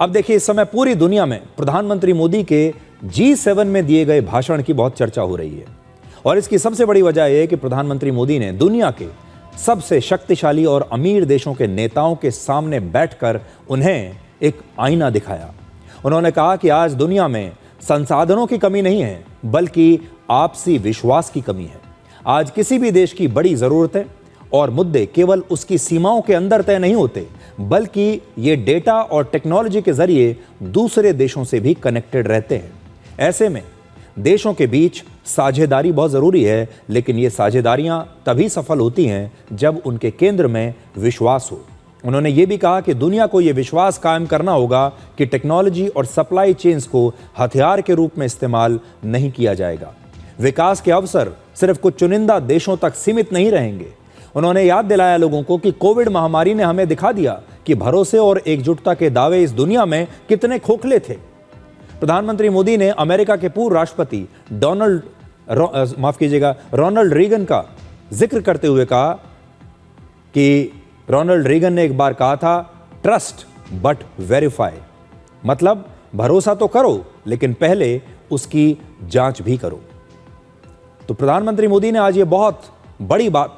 अब देखिए, इस समय पूरी दुनिया में प्रधानमंत्री मोदी के G7 में दिए गए भाषण की बहुत चर्चा हो रही है और इसकी सबसे बड़ी वजह यह है कि प्रधानमंत्री मोदी ने दुनिया के सबसे शक्तिशाली और अमीर देशों के नेताओं के सामने बैठकर उन्हें एक आईना दिखाया। उन्होंने कहा कि आज दुनिया में संसाधनों की कमी नहीं है, बल्कि आपसी विश्वास की कमी है। आज किसी भी देश की बड़ी जरूरतें और मुद्दे केवल उसकी सीमाओं के अंदर तय नहीं होते, बल्कि ये डेटा और टेक्नोलॉजी के जरिए दूसरे देशों से भी कनेक्टेड रहते हैं। ऐसे में देशों के बीच साझेदारी बहुत जरूरी है, लेकिन ये साझेदारियां तभी सफल होती हैं जब उनके केंद्र में विश्वास हो। उन्होंने ये भी कहा कि दुनिया को ये विश्वास कायम करना होगा कि टेक्नोलॉजी और सप्लाई चेन्स को हथियार के रूप में इस्तेमाल नहीं किया जाएगा। विकास के अवसर सिर्फ कुछ चुनिंदा देशों तक सीमित नहीं रहेंगे। उन्होंने याद दिलाया लोगों को कि कोविड महामारी ने हमें दिखा दिया कि भरोसे और एकजुटता के दावे इस दुनिया में कितने खोखले थे। प्रधानमंत्री मोदी ने अमेरिका के पूर्व राष्ट्रपति रोनाल्ड रीगन का जिक्र करते हुए कहा कि रोनाल्ड रीगन ने एक बार कहा था, ट्रस्ट बट वेरीफाई, मतलब भरोसा तो करो लेकिन पहले उसकी जांच भी करो। तो प्रधानमंत्री मोदी ने आज ये बहुत बड़ी बात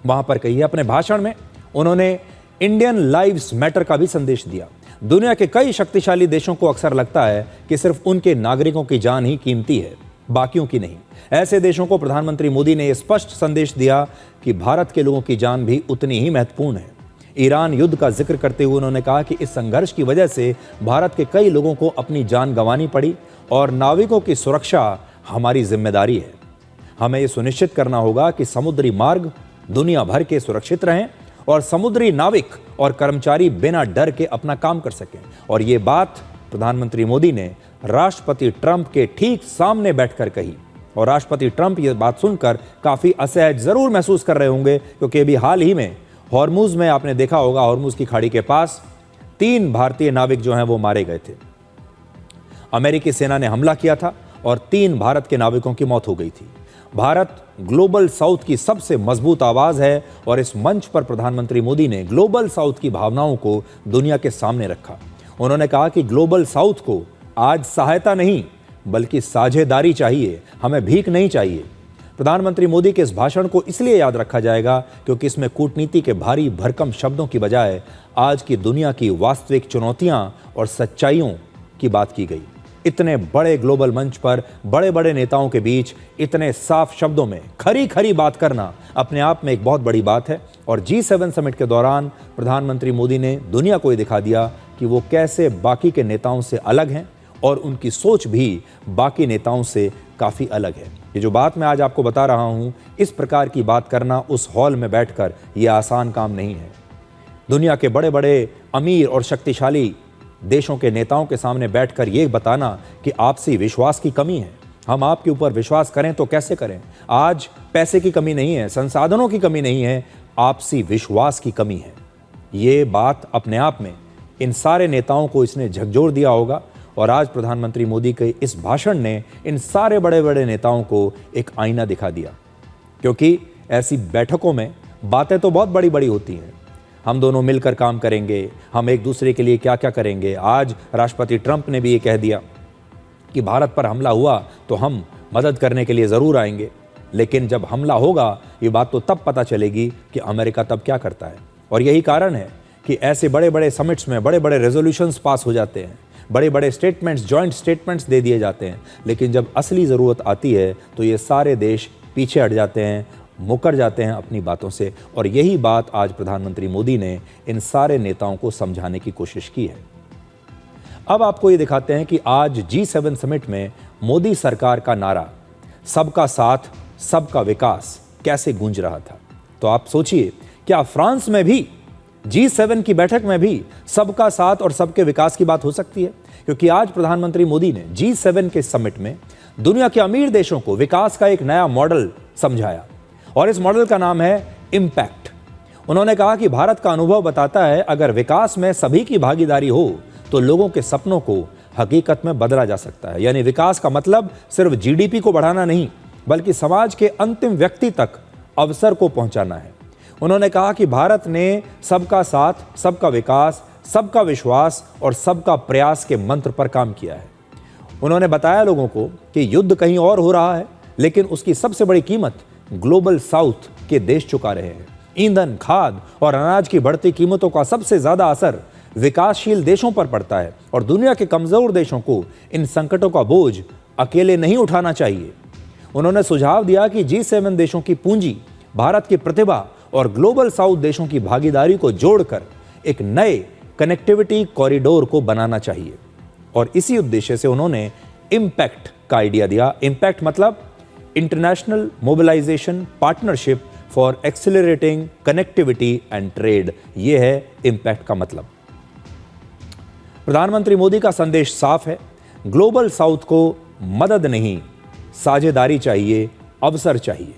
वहां पर कही है। अपने भाषण में उन्होंने इंडियन लाइव्स मैटर का भी संदेश दिया। दुनिया के कई शक्तिशाली देशों को अक्सर लगता है कि सिर्फ उनके नागरिकों की जान ही कीमती है, बाकियों की नहीं। ऐसे देशों को प्रधानमंत्री मोदी ने यह स्पष्ट संदेश दिया कि भारत के लोगों की जान भी उतनी ही महत्वपूर्ण है। ईरान युद्ध का जिक्र करते हुए उन्होंने कहा कि इस संघर्ष की वजह से भारत के कई लोगों को अपनी जान गंवानी पड़ी और नाविकों की सुरक्षा हमारी जिम्मेदारी है। हमें यह सुनिश्चित करना होगा कि समुद्री मार्ग दुनिया भर के सुरक्षित रहें और समुद्री नाविक और कर्मचारी बिना डर के अपना काम कर सकें। और ये बात प्रधानमंत्री मोदी ने राष्ट्रपति ट्रंप के ठीक सामने बैठकर कही। और राष्ट्रपति ट्रंप ये बात सुनकर काफी असहज जरूर महसूस कर रहे होंगे, क्योंकि अभी हाल ही में हॉर्मुज में आपने देखा होगा, हॉर्मुज की खाड़ी के पास 3 भारतीय नाविक जो हैं वो मारे गए थे। अमेरिकी सेना ने हमला किया था और 3 भारत के नाविकों की मौत हो गई थी। भारत ग्लोबल साउथ की सबसे मजबूत आवाज है और इस मंच पर प्रधानमंत्री मोदी ने ग्लोबल साउथ की भावनाओं को दुनिया के सामने रखा। उन्होंने कहा कि ग्लोबल साउथ को आज सहायता नहीं बल्कि साझेदारी चाहिए, हमें भीख नहीं चाहिए। प्रधानमंत्री मोदी के इस भाषण को इसलिए याद रखा जाएगा क्योंकि इसमें कूटनीति के भारी भरकम शब्दों की बजाय आज की दुनिया की वास्तविक चुनौतियां और सच्चाइयों की बात की गई। इतने बड़े ग्लोबल मंच पर बड़े बड़े नेताओं के बीच इतने साफ शब्दों में खरी खरी बात करना अपने आप में एक बहुत बड़ी बात है। और G7 समिट के दौरान प्रधानमंत्री मोदी ने दुनिया को ये दिखा दिया कि वो कैसे बाकी के नेताओं से अलग हैं और उनकी सोच भी बाकी नेताओं से काफ़ी अलग है। ये जो बात मैं आज आपको बता रहा हूँ, इस प्रकार की बात करना उस हॉल में बैठकर ये आसान काम नहीं है। दुनिया के बड़े बड़े अमीर और शक्तिशाली देशों के नेताओं के सामने बैठकर ये बताना कि आपसी विश्वास की कमी है, हम आपके ऊपर विश्वास करें तो कैसे करें। आज पैसे की कमी नहीं है, संसाधनों की कमी नहीं है, आपसी विश्वास की कमी है। ये बात अपने आप में इन सारे नेताओं को इसने झकझोर दिया होगा। और आज प्रधानमंत्री मोदी के इस भाषण ने इन सारे बड़े बड़े नेताओं को एक आईना दिखा दिया, क्योंकि ऐसी बैठकों में बातें तो बहुत बड़ी बड़ी होती हैं। हम दोनों मिलकर काम करेंगे, हम एक दूसरे के लिए क्या क्या करेंगे। आज राष्ट्रपति ट्रंप ने भी ये कह दिया कि भारत पर हमला हुआ तो हम मदद करने के लिए ज़रूर आएंगे, लेकिन जब हमला होगा ये बात तो तब पता चलेगी कि अमेरिका तब क्या करता है। और यही कारण है कि ऐसे बड़े बड़े समिट्स में बड़े बड़े रेजोल्यूशंस पास हो जाते हैं, बड़े बड़े स्टेटमेंट्स, जॉइंट स्टेटमेंट्स दे दिए जाते हैं, लेकिन जब असली ज़रूरत आती है तो ये सारे देश पीछे हट जाते हैं, मुकर जाते हैं अपनी बातों से। और यही बात आज प्रधानमंत्री मोदी ने इन सारे नेताओं को समझाने की कोशिश की है। अब आपको ये दिखाते हैं कि आज G7 समिट में मोदी सरकार का नारा सबका साथ सबका विकास कैसे गूंज रहा था। तो आप सोचिए, क्या फ्रांस में भी G7 की बैठक में भी सबका साथ और सबके विकास की बात हो सकती है? क्योंकि आज प्रधानमंत्री मोदी ने G7 के समिट में दुनिया के अमीर देशों को विकास का एक नया मॉडल समझाया और इस मॉडल का नाम है इम्पैक्ट। उन्होंने कहा कि भारत का अनुभव बताता है अगर विकास में सभी की भागीदारी हो तो लोगों के सपनों को हकीकत में बदला जा सकता है। यानी विकास का मतलब सिर्फ GDP को बढ़ाना नहीं, बल्कि समाज के अंतिम व्यक्ति तक अवसर को पहुंचाना है। उन्होंने कहा कि भारत ने सबका साथ सबका विकास सबका विश्वास और सबका प्रयास के मंत्र पर काम किया है। उन्होंने बताया लोगों को कि युद्ध कहीं और हो रहा है, लेकिन उसकी सबसे बड़ी कीमत ग्लोबल साउथ के देश चुका रहे हैं। ईंधन, खाद और अनाज की बढ़ती कीमतों का सबसे ज्यादा असर विकासशील देशों पर पड़ता है और दुनिया के कमजोर देशों को इन संकटों का बोझ अकेले नहीं उठाना चाहिए। उन्होंने सुझाव दिया कि G7 देशों की पूंजी, भारत की प्रतिभा और ग्लोबल साउथ देशों की भागीदारी को जोड़कर एक नए कनेक्टिविटी कॉरिडोर को बनाना चाहिए और इसी उद्देश्य से उन्होंने इम्पैक्ट का आइडिया दिया। इम्पैक्ट मतलब international mobilisation partnership for accelerating connectivity and trade. यह है इम्पैक्ट का मतलब। प्रधानमंत्री मोदी का संदेश साफ है, ग्लोबल साउथ को मदद नहीं, साझेदारी चाहिए, अवसर चाहिए।